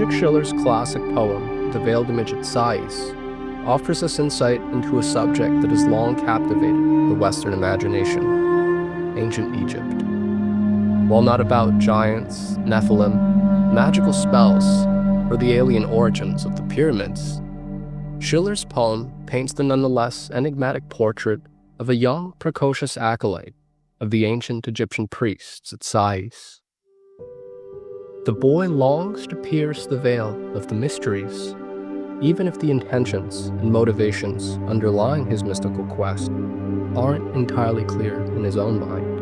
Friedrich Schiller's classic poem, The Veiled Image at Sais, offers us insight into a subject that has long captivated the Western imagination: ancient Egypt. While not about giants, Nephilim, magical spells, or the alien origins of the pyramids, Schiller's poem paints the nonetheless enigmatic portrait of a young, precocious acolyte of the ancient Egyptian priests at Sais. The boy longs to pierce the veil of the mysteries, even if the intentions and motivations underlying his mystical quest aren't entirely clear in his own mind.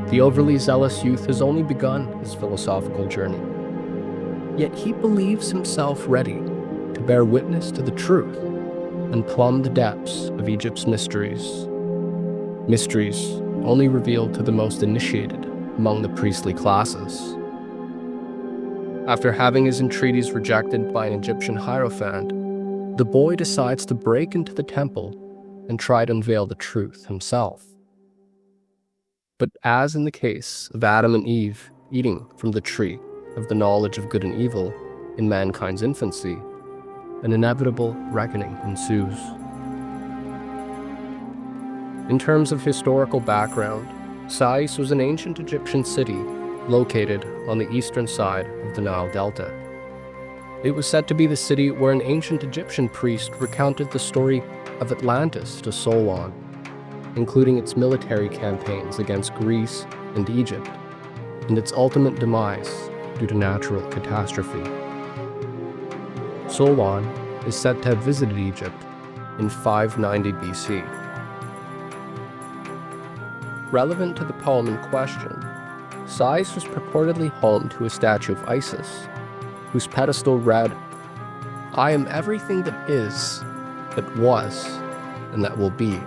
The overly zealous youth has only begun his philosophical journey, yet he believes himself ready to bear witness to the truth and plumb the depths of Egypt's mysteries. Mysteries only revealed to the most initiated among the priestly classes. After having his entreaties rejected by an Egyptian hierophant, the boy decides to break into the temple and try to unveil the truth himself. But as in the case of Adam and Eve eating from the tree of the knowledge of good and evil in mankind's infancy, an inevitable reckoning ensues. In terms of historical background, Sais was an ancient Egyptian city located on the eastern side of the Nile Delta. It was said to be the city where an ancient Egyptian priest recounted the story of Atlantis to Solon, including its military campaigns against Greece and Egypt, and its ultimate demise due to natural catastrophe. Solon is said to have visited Egypt in 590 BC. Relevant to the poem in question, Sais was purportedly home to a statue of Isis, whose pedestal read, "I am everything that is, that was, and that will be.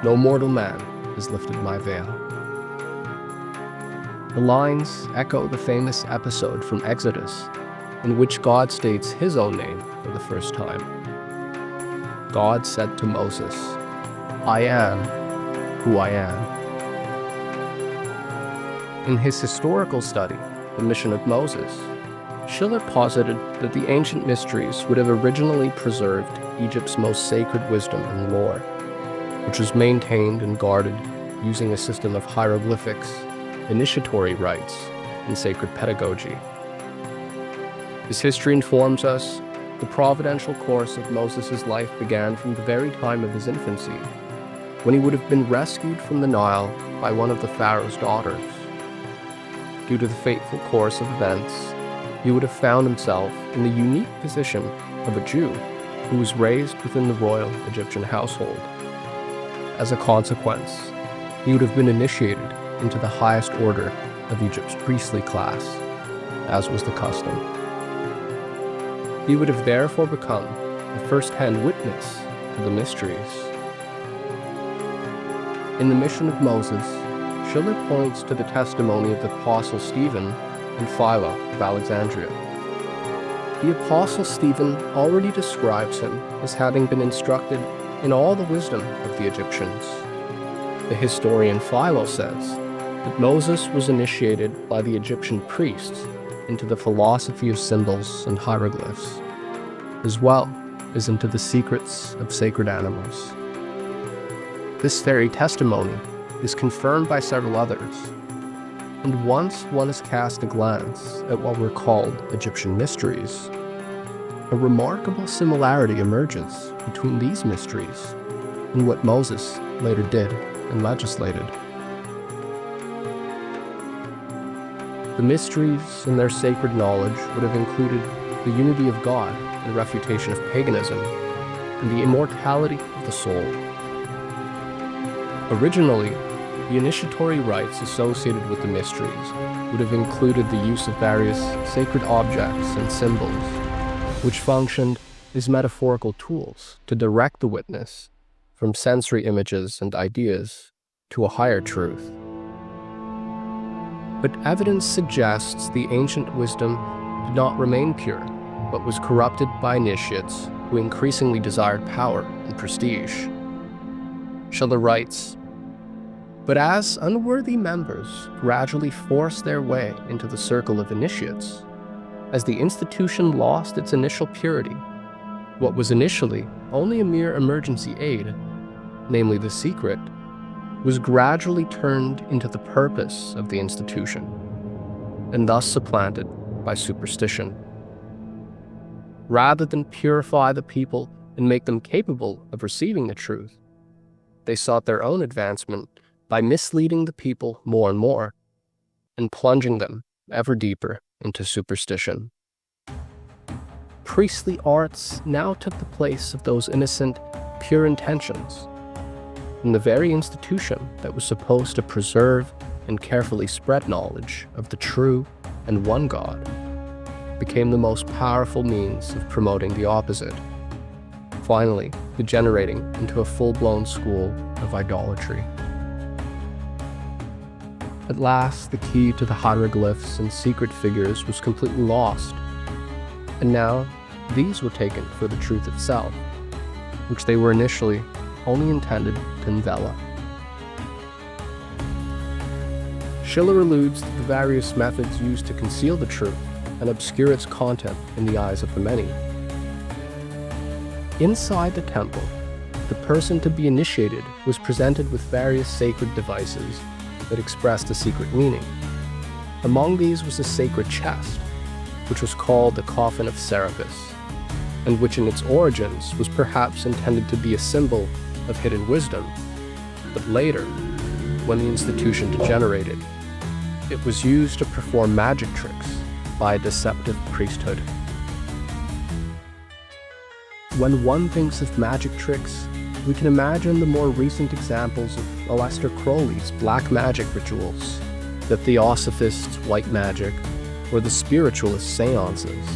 No mortal man has lifted my veil." The lines echo the famous episode from Exodus, in which God states his own name for the first time. God said to Moses, "I am who I am." In his historical study, The Mission of Moses, Schiller posited that the ancient mysteries would have originally preserved Egypt's most sacred wisdom and lore, which was maintained and guarded using a system of hieroglyphics, initiatory rites, and sacred pedagogy. As history informs us, the providential course of Moses' life began from the very time of his infancy, when he would have been rescued from the Nile by one of the pharaoh's daughters. Due to the fateful course of events, he would have found himself in the unique position of a Jew who was raised within the royal Egyptian household. As a consequence, he would have been initiated into the highest order of Egypt's priestly class, as was the custom. He would have therefore become a first-hand witness to the mysteries. In The Mission of Moses, Schiller points to the testimony of the Apostle Stephen and Philo of Alexandria. The Apostle Stephen already describes him as having been instructed in all the wisdom of the Egyptians. The historian Philo says that Moses was initiated by the Egyptian priests into the philosophy of symbols and hieroglyphs, as well as into the secrets of sacred animals. This very testimony is confirmed by several others, and once one has cast a glance at what were called Egyptian mysteries, a remarkable similarity emerges between these mysteries and what Moses later did and legislated. The mysteries and their sacred knowledge would have included the unity of God and refutation of paganism, and the immortality of the soul. Originally, the initiatory rites associated with the mysteries would have included the use of various sacred objects and symbols, which functioned as metaphorical tools to direct the witness from sensory images and ideas to a higher truth. But evidence suggests the ancient wisdom did not remain pure, but was corrupted by initiates who increasingly desired power and prestige. Schiller writes, "But as unworthy members gradually forced their way into the circle of initiates, as the institution lost its initial purity. What was initially only a mere emergency aid, namely the secret, was gradually turned into the purpose of the institution, and thus supplanted by superstition. Rather than purify the people and make them capable of receiving the truth, they sought their own advancement by misleading the people more and more, and plunging them ever deeper into superstition. Priestly arts now took the place of those innocent, pure intentions, and the very institution that was supposed to preserve and carefully spread knowledge of the true and one God became the most powerful means of promoting the opposite, finally degenerating into a full-blown school of idolatry. At last, the key to the hieroglyphs and secret figures was completely lost, and now these were taken for the truth itself, which they were initially only intended to envelop. Schiller alludes to the various methods used to conceal the truth and obscure its content in the eyes of the many. Inside the temple, the person to be initiated was presented with various sacred devices that expressed a secret meaning. Among these was a sacred chest, which was called the Coffin of Serapis, and which in its origins was perhaps intended to be a symbol of hidden wisdom, but later, when the institution degenerated, it was used to perform magic tricks by a deceptive priesthood. When one thinks of magic tricks, we can imagine the more recent examples of Aleister Crowley's black magic rituals, the Theosophists' white magic, or the spiritualist seances.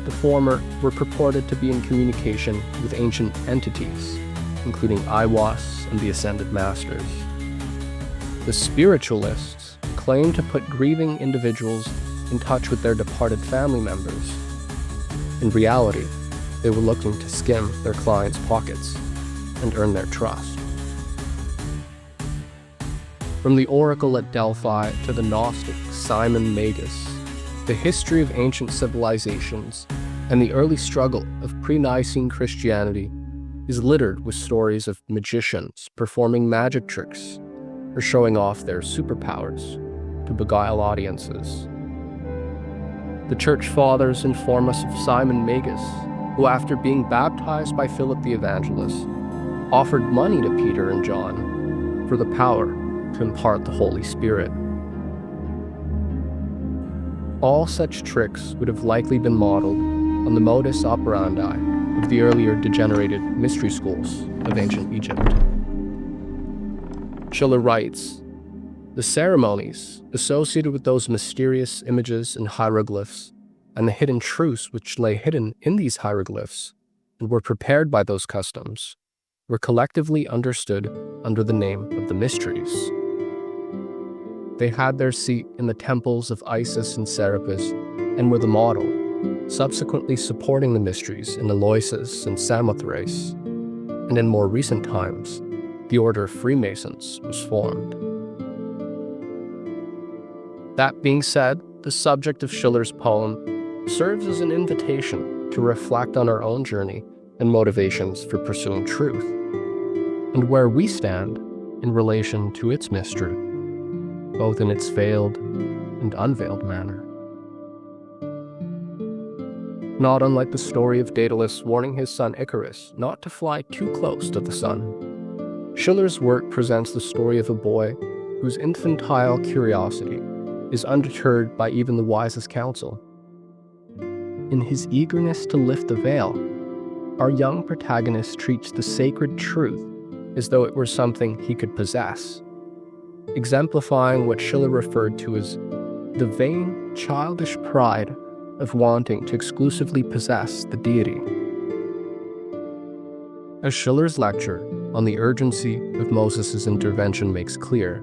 The former were purported to be in communication with ancient entities, including Aiwass and the Ascended Masters. The spiritualists claimed to put grieving individuals in touch with their departed family members. In reality, they were looking to skim their clients' pockets and earn their trust. From the oracle at Delphi to the Gnostic Simon Magus, the history of ancient civilizations and the early struggle of pre-Nicene Christianity is littered with stories of magicians performing magic tricks or showing off their superpowers to beguile audiences. The Church Fathers inform us of Simon Magus, who, after being baptized by Philip the Evangelist, offered money to Peter and John for the power to impart the Holy Spirit. All such tricks would have likely been modeled on the modus operandi of the earlier degenerated mystery schools of ancient Egypt. Schiller writes, "The ceremonies associated with those mysterious images and hieroglyphs, and the hidden truths which lay hidden in these hieroglyphs and were prepared by those customs, were collectively understood under the name of the mysteries. They had their seat in the temples of Isis and Serapis and were the model, subsequently supporting the mysteries in Eleusis and Samothrace, and in more recent times, the order of Freemasons was formed." That being said, the subject of Schiller's poem serves as an invitation to reflect on our own journey and motivations for pursuing truth, and where we stand in relation to its mystery, both in its veiled and unveiled manner. Not unlike the story of Daedalus warning his son Icarus not to fly too close to the sun, Schiller's work presents the story of a boy whose infantile curiosity is undeterred by even the wisest counsel. In his eagerness to lift the veil, our young protagonist treats the sacred truth as though it were something he could possess, exemplifying what Schiller referred to as the vain, childish pride of wanting to exclusively possess the deity. As Schiller's lecture on the urgency of Moses' intervention makes clear,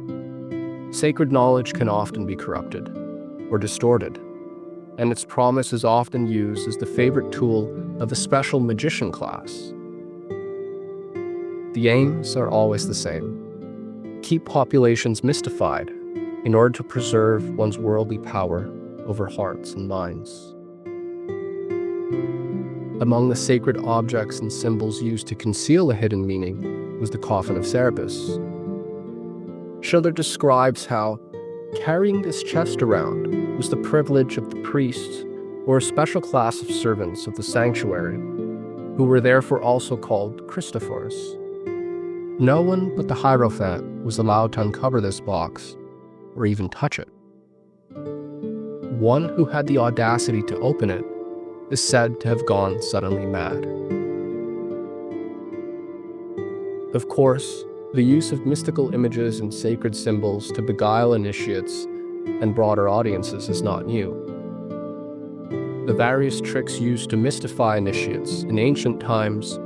sacred knowledge can often be corrupted or distorted, and its promise is often used as the favorite tool of a special magician class. The aims are always the same: keep populations mystified in order to preserve one's worldly power over hearts and minds. Among the sacred objects and symbols used to conceal a hidden meaning was the coffin of Cerberus. Schiller describes how carrying this chest around was the privilege of the priests or a special class of servants of the sanctuary, who were therefore also called Christophors. No one but the Hierophant was allowed to uncover this box or even touch it. One who had the audacity to open it is said to have gone suddenly mad. Of course, the use of mystical images and sacred symbols to beguile initiates and broader audiences is not new. The various tricks used to mystify initiates in ancient times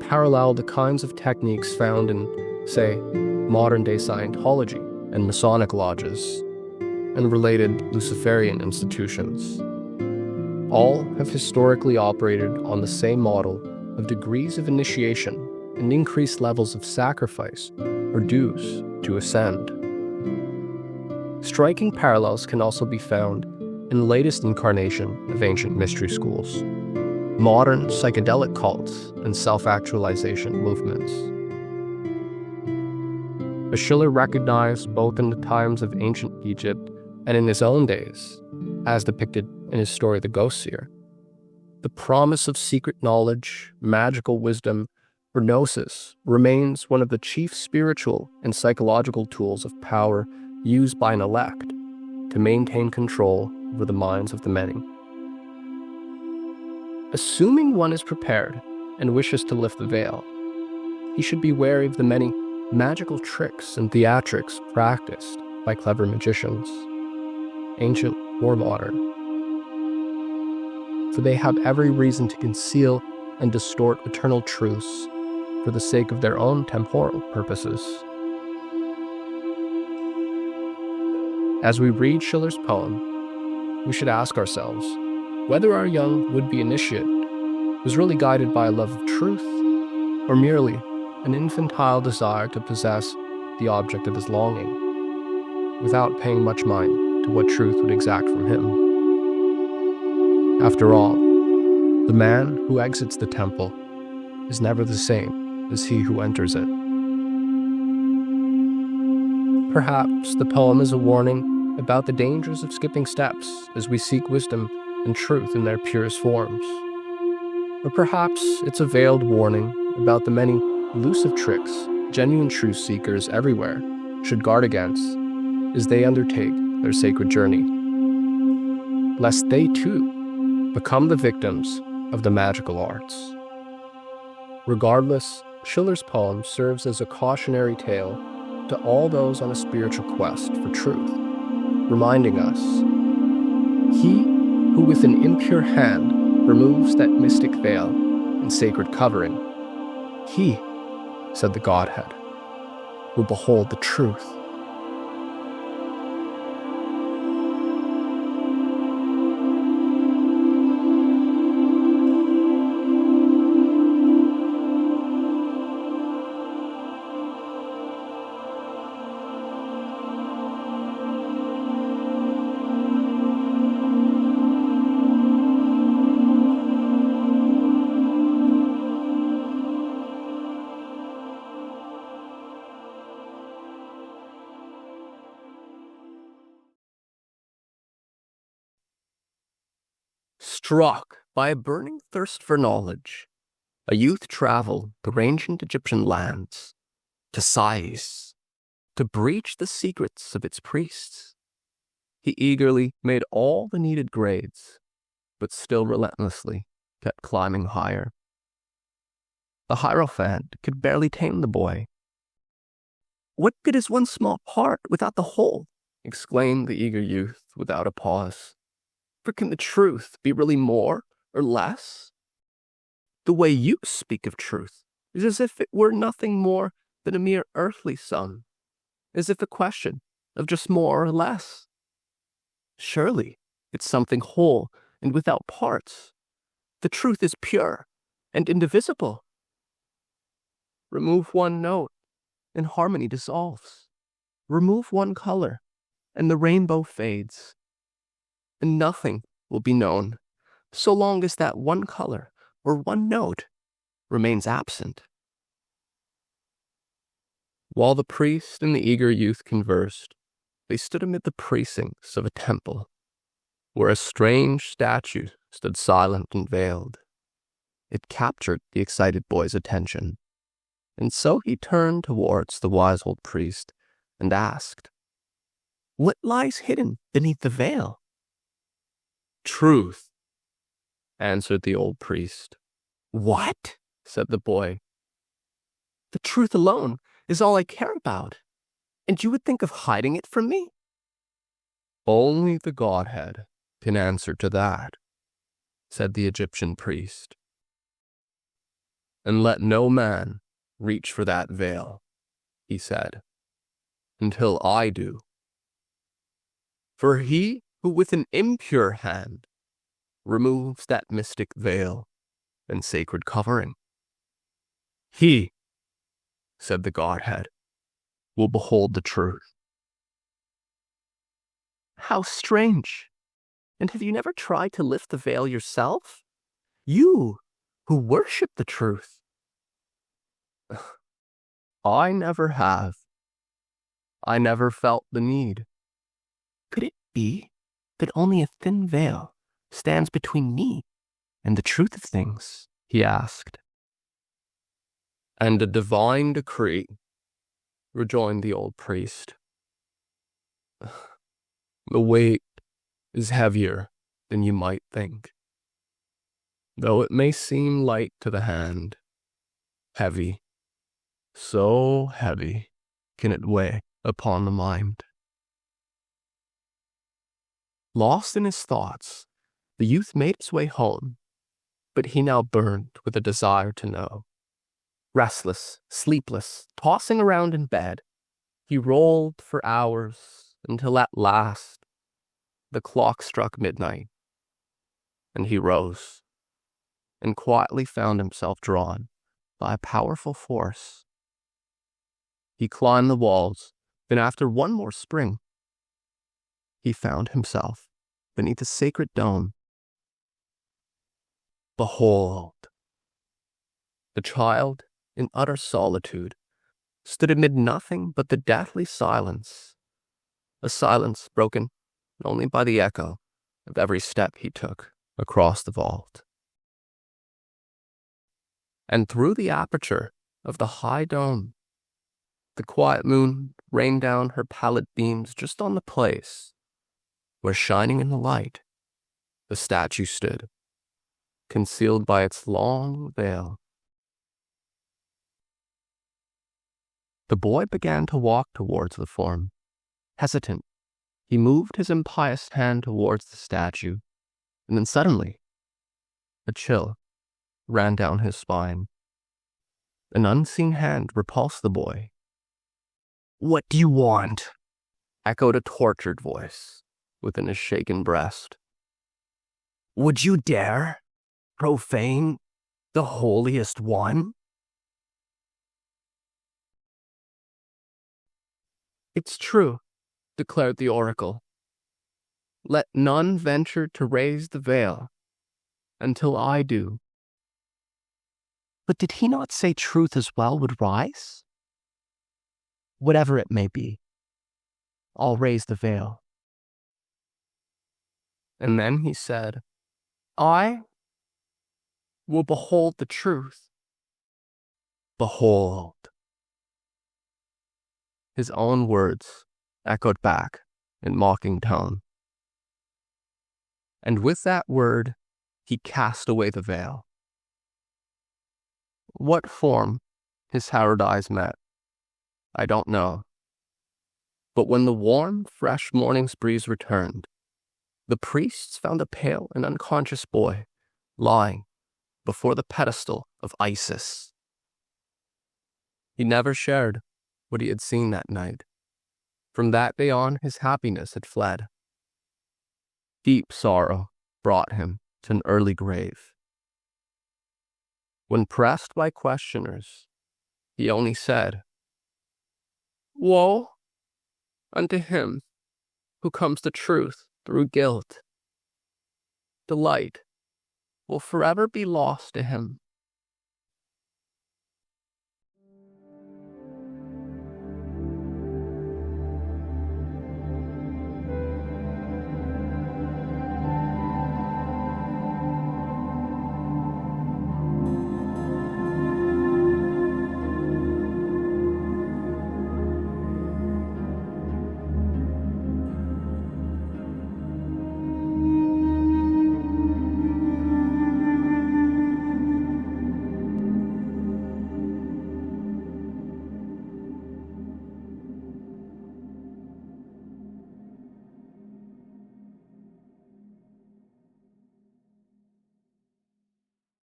parallel the kinds of techniques found in, say, modern-day Scientology and Masonic lodges, and related Luciferian institutions. All have historically operated on the same model of degrees of initiation and increased levels of sacrifice or dues to ascend. Striking parallels can also be found in the latest incarnation of ancient mystery schools, modern psychedelic cults, and self-actualization movements. As Schiller recognized both in the times of ancient Egypt and in his own days, as depicted in his story The Ghost Seer, the promise of secret knowledge, magical wisdom, or gnosis remains one of the chief spiritual and psychological tools of power used by an elect to maintain control over the minds of the many. Assuming one is prepared and wishes to lift the veil, he should be wary of the many magical tricks and theatrics practiced by clever magicians, ancient or modern, for they have every reason to conceal and distort eternal truths for the sake of their own temporal purposes. As we read Schiller's poem, we should ask ourselves whether our young would-be initiate was really guided by a love of truth, or merely an infantile desire to possess the object of his longing, without paying much mind to what truth would exact from him. After all, the man who exits the temple is never the same as he who enters it. Perhaps the poem is a warning about the dangers of skipping steps as we seek wisdom and truth in their purest forms. Or perhaps it's a veiled warning about the many elusive tricks genuine truth seekers everywhere should guard against as they undertake their sacred journey, lest they too become the victims of the magical arts. Regardless, Schiller's poem serves as a cautionary tale to all those on a spiritual quest for truth, reminding us, he who with an impure hand removes that mystic veil and sacred covering, he, said the Godhead, will behold the truth. Struck by a burning thirst for knowledge, a youth traveled through ancient Egyptian lands to Sais to breach the secrets of its priests. He eagerly made all the needed grades, but still relentlessly kept climbing higher. The Hierophant could barely tame the boy. "What good is one small part without the whole?" exclaimed the eager youth without a pause. "For can the truth be really more or less? The way you speak of truth is as if it were nothing more than a mere earthly sum, as if a question of just more or less. Surely it's something whole and without parts. The truth is pure and indivisible. Remove one note, and harmony dissolves. Remove one color, and the rainbow fades. and nothing will be known so long as that one color or one note remains absent. While the priest and the eager youth conversed, they stood amid the precincts of a temple, where a strange statue stood silent and veiled. It captured the excited boy's attention, and so he turned towards the wise old priest and asked, "What lies hidden beneath the veil?" "Truth," answered the old priest. "What?" said the boy. "The truth alone is all I care about, and you would think of hiding it from me?" "Only the Godhead can answer to that," said the Egyptian priest. "And let no man reach for that veil," he said, "until I do. For he who with an impure hand removes that mystic veil and sacred covering, he," said the Godhead, "will behold the truth." "How strange! And have you never tried to lift the veil yourself? You, who worship the truth." "I never have. I never felt the need." "Could it be that only a thin veil stands between me and the truth of things?" he asked. "And a divine decree," rejoined the old priest. "The weight is heavier than you might think. Though it may seem light to the hand, heavy, so heavy can it weigh upon the mind." Lost in his thoughts, the youth made his way home, but he now burned with a desire to know. Restless, sleepless, tossing around in bed, he rolled for hours until at last the clock struck midnight, and he rose and quietly found himself drawn by a powerful force. He climbed the walls, then after one more spring, he found himself beneath a sacred dome. Behold! The child, in utter solitude, stood amid nothing but the deathly silence, a silence broken only by the echo of every step he took across the vault. And through the aperture of the high dome, the quiet moon rained down her pallid beams just on the place where, shining in the light, the statue stood, concealed by its long veil. The boy began to walk towards the form. Hesitant, he moved his impious hand towards the statue, and then suddenly, a chill ran down his spine. An unseen hand repulsed the boy. "What do you want?" echoed a tortured voice within his shaken breast. "Would you dare profane the holiest one?" "It's true," declared the oracle. "Let none venture to raise the veil until I do." "But did he not say truth as well would rise?" "Whatever it may be, I'll raise the veil." And then he said, "I will behold the truth." "Behold." His own words echoed back in mocking tone. And with that word, he cast away the veil. What form his harrowed eyes met, I don't know. But when the warm, fresh morning's breeze returned, the priests found a pale and unconscious boy lying before the pedestal of Isis. He never shared what he had seen that night. From that day on, his happiness had fled. Deep sorrow brought him to an early grave. When pressed by questioners, he only said, "Woe unto him who comes to truth through guilt." delight will forever be lost to him.